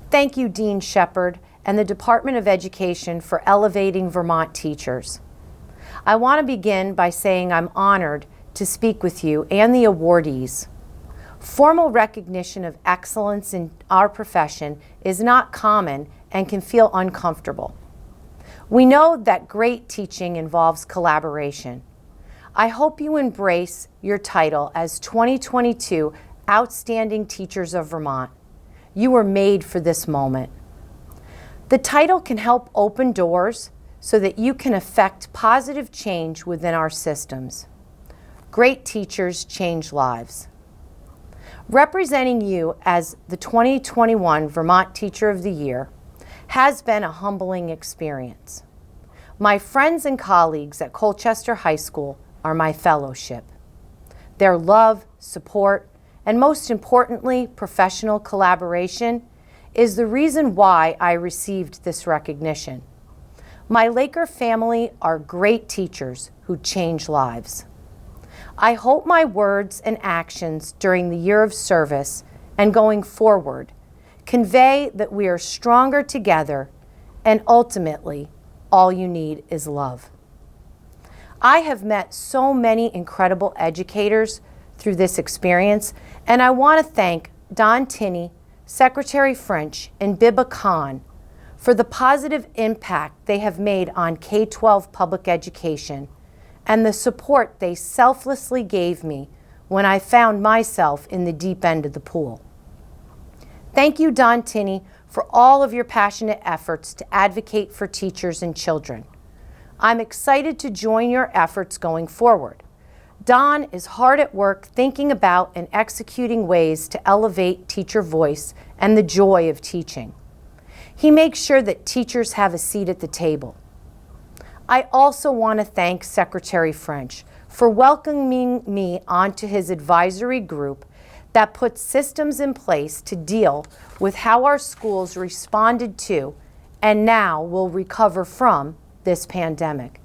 Thank you, Dean Shepard and the Department of Education for elevating Vermont teachers. I want to begin by saying I'm honored to speak with you and the awardees. Formal recognition of excellence in our profession is not common and can feel uncomfortable. We know that great teaching involves collaboration. I hope you embrace your title as 2022 Outstanding Teachers of Vermont. You were made for this moment. The title can help open doors so that you can affect positive change within our systems. Great teachers change lives. Representing you as the 2021 Vermont Teacher of the Year has been a humbling experience. My friends and colleagues at Colchester High School are my fellowship. Their love, support, and most importantly, professional collaboration is the reason why I received this recognition. My Laker family are great teachers who change lives. I hope my words and actions during the year of service and going forward convey that we are stronger together and ultimately all you need is love. I have met so many incredible educators through this experience, and I want to thank Don Tinney, Secretary French, and Biba Khan for the positive impact they have made on K-12 public education and the support they selflessly gave me when I found myself in the deep end of the pool. Thank you, Don Tinney, for all of your passionate efforts to advocate for teachers and children. I'm excited to join your efforts going forward. Don is hard at work thinking about and executing ways to elevate teacher voice and the joy of teaching. He makes sure that teachers have a seat at the table. I also want to thank Secretary French for welcoming me onto his advisory group that puts systems in place to deal with how our schools responded to and now will recover from this pandemic.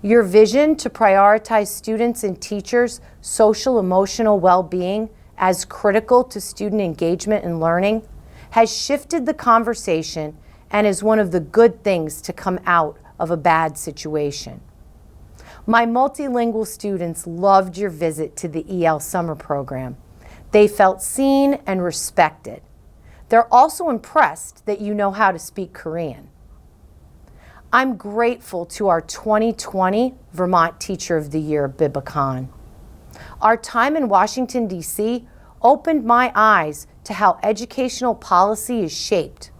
Your vision to prioritize students and teachers' social emotional well-being as critical to student engagement and learning has shifted the conversation and is one of the good things to come out of a bad situation. My multilingual students loved your visit to the EL summer program. They felt seen and respected. They're also impressed that you know how to speak Korean. I'm grateful to our 2020 Vermont Teacher of the Year, Biba Khan. Our time in Washington, D.C. opened my eyes to how educational policy is shaped.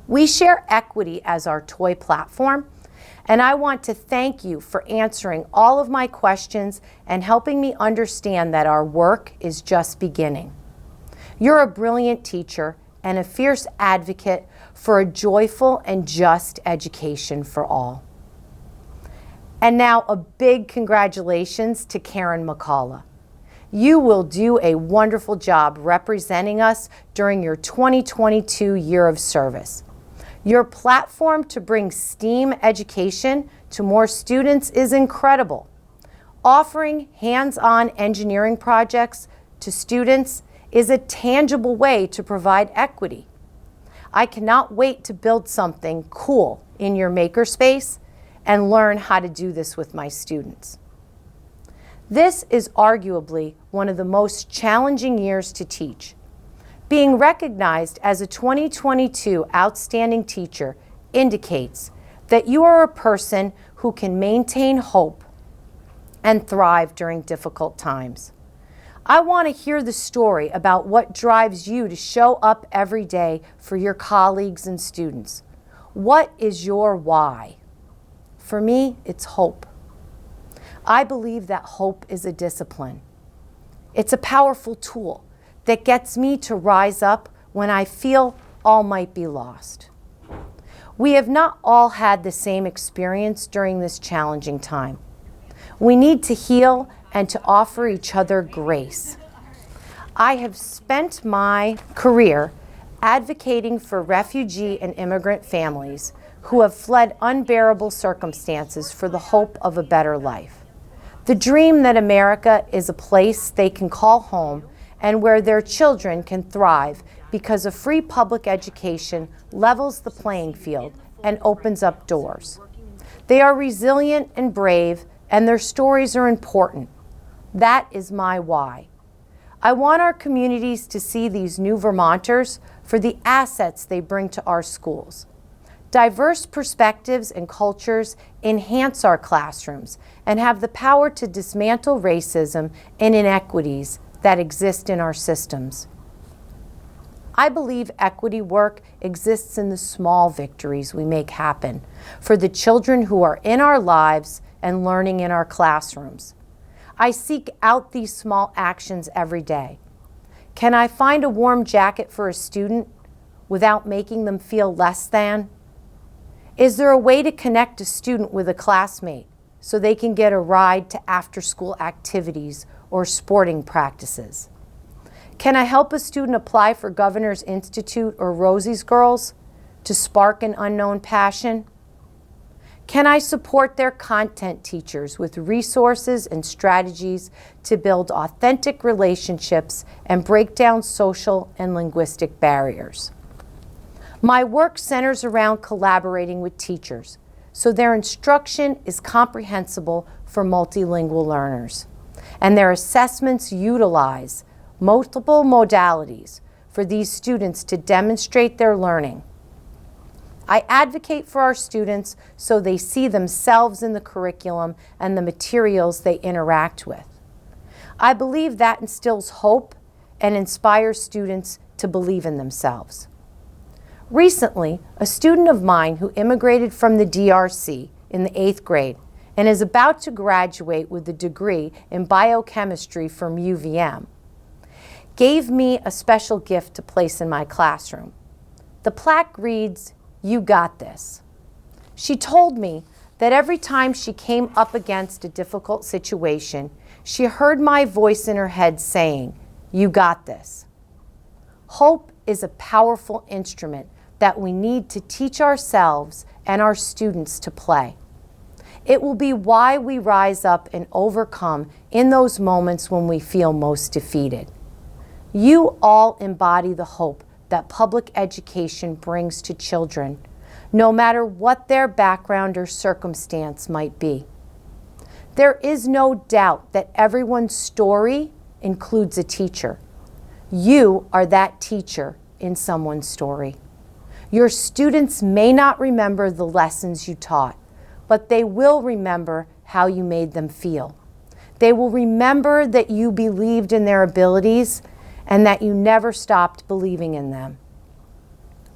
We share equity as our toy platform, and I want to thank you for answering all of my questions and helping me understand that our work is just beginning. You're a brilliant teacher and a fierce advocate for a joyful and just education for all. And now a big congratulations to Karen McCullough. You will do a wonderful job representing us during your 2022 year of service. Your platform to bring STEAM education to more students is incredible. Offering hands-on engineering projects to students is a tangible way to provide equity. I cannot wait to build something cool in your makerspace and learn how to do this with my students. This is arguably one of the most challenging years to teach. Being recognized as a 2022 Outstanding Teacher indicates that you are a person who can maintain hope and thrive during difficult times. I want to hear the story about what drives you to show up every day for your colleagues and students. What is your why? For me, it's hope. I believe that hope is a discipline. It's a powerful tool that gets me to rise up when I feel all might be lost. We have not all had the same experience during this challenging time. We need to heal and to offer each other grace. I have spent my career advocating for refugee and immigrant families who have fled unbearable circumstances for the hope of a better life. The dream that America is a place they can call home and where their children can thrive because a free public education levels the playing field and opens up doors. They are resilient and brave, and their stories are important. That is my why. I want our communities to see these new Vermonters for the assets they bring to our schools. Diverse perspectives and cultures enhance our classrooms and have the power to dismantle racism and inequities that exist in our systems. I believe equity work exists in the small victories we make happen for the children who are in our lives and learning in our classrooms. I seek out these small actions every day. Can I find a warm jacket for a student without making them feel less than? Is there a way to connect a student with a classmate so they can get a ride to after-school activities or sporting practices? Can I help a student apply for Governor's Institute or Rosie's Girls to spark an unknown passion? Can I support their content teachers with resources and strategies to build authentic relationships and break down social and linguistic barriers? My work centers around collaborating with teachers so their instruction is comprehensible for multilingual learners, and their assessments utilize multiple modalities for these students to demonstrate their learning. I advocate for our students so they see themselves in the curriculum and the materials they interact with. I believe that instills hope and inspires students to believe in themselves. Recently, a student of mine who immigrated from the DRC in the 8th grade and is about to graduate with a degree in biochemistry from UVM gave me a special gift to place in my classroom. The plaque reads, "You got this." She told me that every time she came up against a difficult situation, she heard my voice in her head saying, "You got this." Hope is a powerful instrument that we need to teach ourselves and our students to play. It will be why we rise up and overcome in those moments when we feel most defeated. You all embody the hope that public education brings to children, no matter what their background or circumstance might be. There is no doubt that everyone's story includes a teacher. You are that teacher in someone's story. Your students may not remember the lessons you taught, but they will remember how you made them feel. They will remember that you believed in their abilities and that you never stopped believing in them.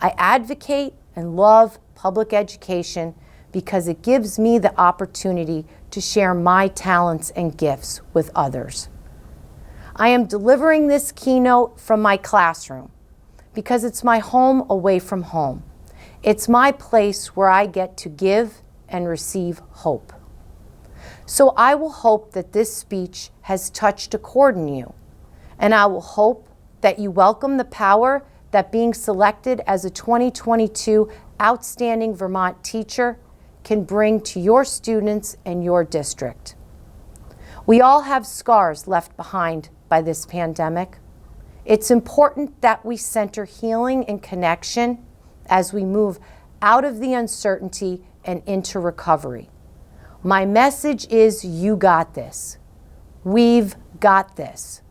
I advocate and love public education because it gives me the opportunity to share my talents and gifts with others. I am delivering this keynote from my classroom because it's my home away from home. It's my place where I get to give and receive hope. So I will hope that this speech has touched a chord in you, and I will hope that you welcome the power that being selected as a 2022 Outstanding Vermont Teacher can bring to your students and your district. We all have scars left behind by this pandemic. It's important that we center healing and connection as we move out of the uncertainty and into recovery. My message is, you got this. We've got this.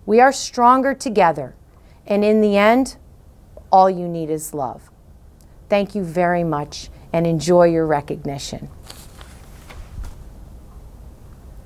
We are stronger together, and in the end, all you need is love. Thank you very much, and enjoy your recognition.